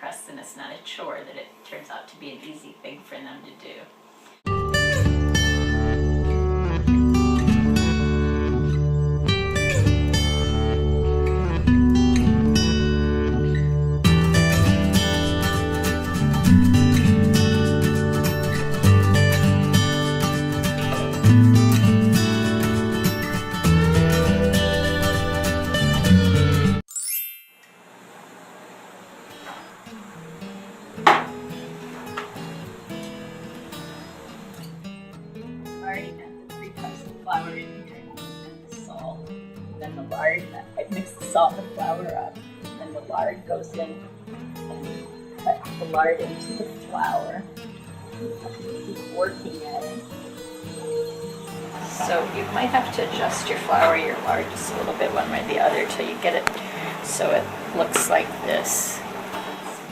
crust and it's not a chore, that it turns out to be an easy thing for them to do. Already got the 3 cups of flour in here, and the salt, and then the lard. I mix the salt and the flour up, and then the lard goes in, and cut the lard into the flour. Keep working at it. So you might have to adjust your flour or your lard just a little bit one way or the other till you get it so it looks like this.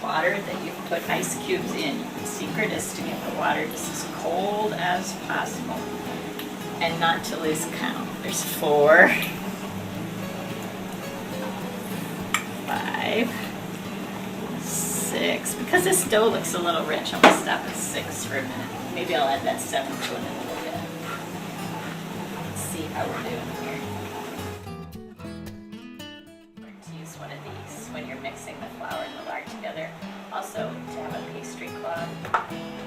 Water that you put ice cubes in. The secret is to get the water just as cold as possible and not to lose count. There's 4, 5, 6. Because this dough looks a little rich, I'm going to stop at 6 for a minute. Maybe I'll add that 7 to it in a little bit. Let's see how we're doing here. To use one of these when you're mixing the flour and the lard together. Also, to have a pastry cloth,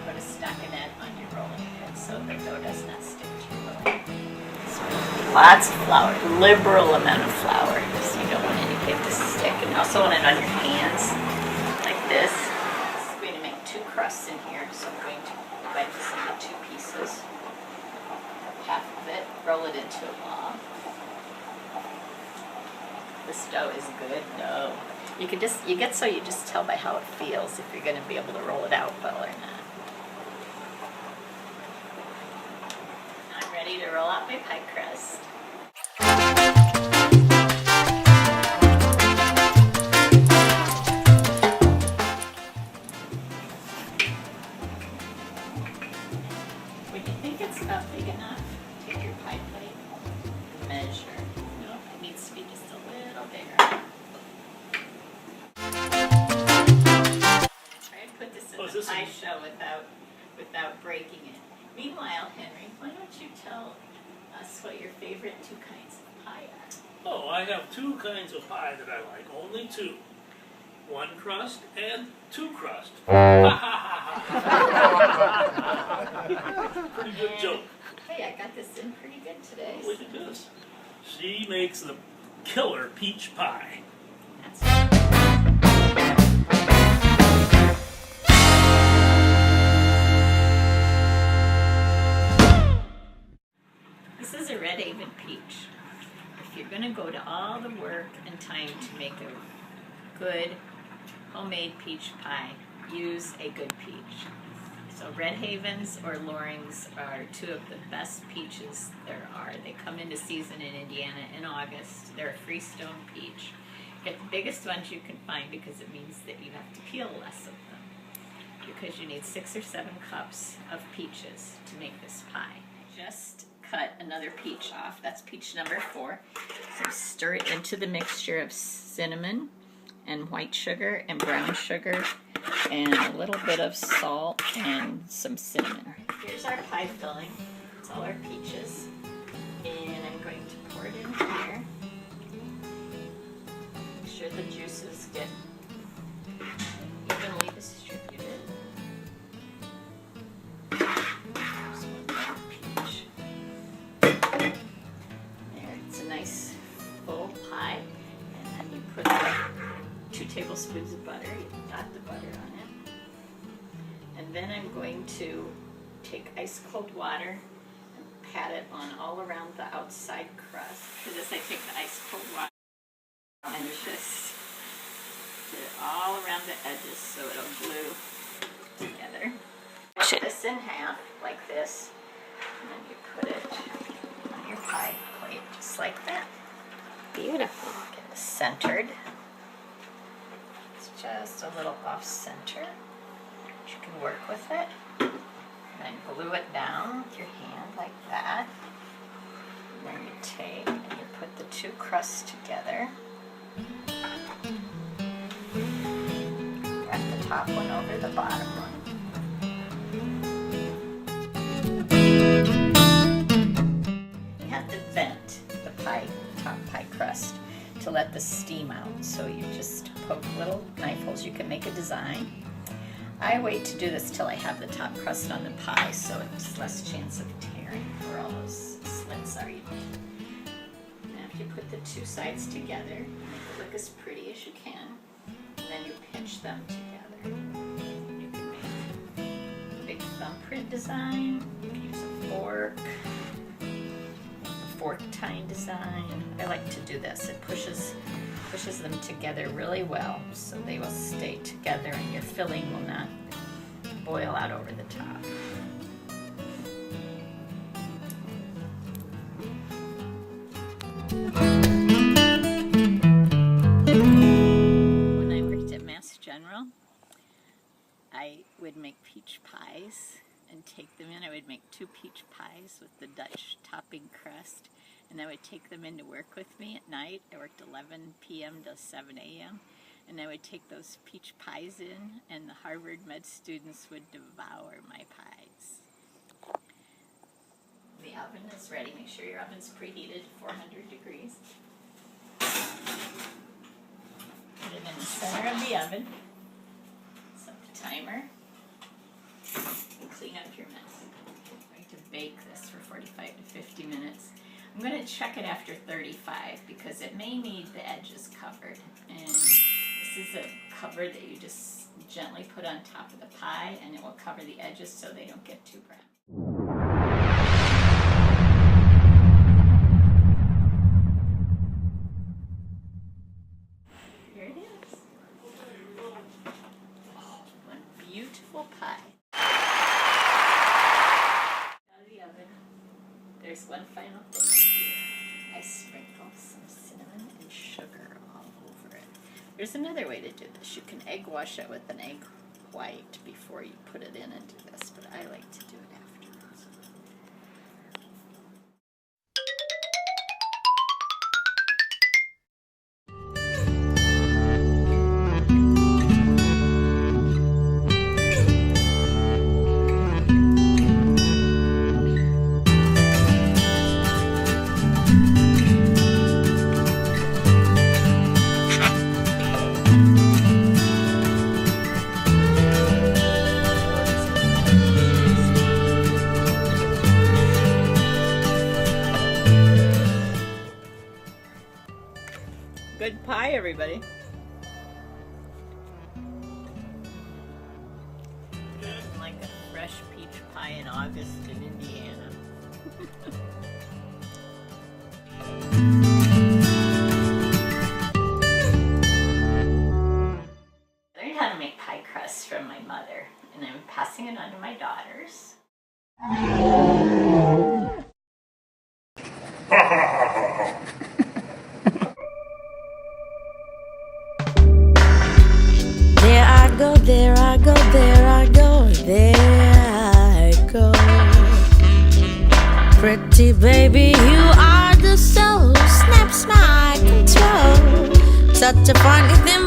put a stockinette on your rolling pin so the dough does not stick to your rolling pin. So lots of flour, liberal amount of flour, so you don't want anything to stick. And you also want it on your hands, like this. I'm going to make 2 crusts in here, so I'm going to divide this into 2 pieces. Half of it, roll it into a ball. This dough is good dough. You just tell by how it feels if you're going to be able to roll it out well or not. I'm ready to roll out my pie crust. When you think it's about big enough, take your pie plate, measure. No, it needs to be just a little bigger. Put this in the pie shell without breaking it. Meanwhile, Henry, why don't you tell us what your favorite 2 kinds of pie are? Oh, I have 2 kinds of pie that I like. Only 2. 1 crust and 2 crust. Pretty good joke. Hey, I got this in pretty good today. Oh, look at this. She makes the killer peach pie. That's This is a Red Haven peach. If you're going to go to all the work and time to make a good homemade peach pie, use a good peach. So Red Havens or Loring's are 2 of the best peaches there are. They come into season in Indiana in August. They're a freestone peach. Get the biggest ones you can find because it means that you have to peel less of them, because you need 6 or 7 cups of peaches to make this pie. Just cut another peach off. That's peach number 4. So stir it into the mixture of cinnamon and white sugar and brown sugar and a little bit of salt and some cinnamon. Here's our pie filling. It's all our peaches. And I'm going to pour it in here. Make sure the juices get evenly distributed. There's one more peach. There, it's a nice full pie. And then you put 2 tablespoons of butter. You dot the butter on it. And then I'm going to take ice cold water and pat it on all around the outside crust. For this I take the ice cold water and just get it all around the edges so it'll glue together. Cut this in half like this, and then you put it on your pie plate just like that. Beautiful. Get it centered. It's just a little off center. You can work with it. And then glue it down with your hand like that. And then you take and you put the 2 crusts together. Wrap it top one over the bottom one. You have to vent the top pie crust to let the steam out. So you just poke little knife holes. You can make a design. I wait to do this till I have the top crust on the pie, so it's less chance of tearing where all those slits are. You put the two sides together, make it look as pretty as you can, and then you pinch them together. You can make a big thumbprint design, you can use a fork tying design. I like to do this. It pushes them together really well so they will stay together and your filling will not boil out over the top. When I worked at Mass General, I would make peach pies and take them in. I would make 2 peach pies with the Dutch topping crust, and I would take them in to work with me at night. I worked 11 p.m. to 7 a.m., and I would take those peach pies in, and the Harvard med students would devour my pies. The oven is ready. Make sure your oven's preheated to 400 degrees. Put it in the center of the oven. Set the timer. And clean up your mess. I'm going to bake this for 45 to 50 minutes. I'm going to check it after 35 because it may need the edges covered. And this is a cover that you just gently put on top of the pie, and it will cover the edges so they don't get too brown. Here it is. Oh, one beautiful pie. Out of the oven. There's one final thing I do. I sprinkle some cinnamon and sugar all over it. There's another way to do this. You can egg wash it with an egg white before you put it in and do this, but I like to do it afterwards. Good pie, everybody. Nothing like a fresh peach pie in August in Indiana. I learned how to make pie crusts from my mother, and I'm passing it on to my daughters. There I go, there I go, there I go, there I go. Pretty baby, you are the soul, snaps my control. Such a funny thing.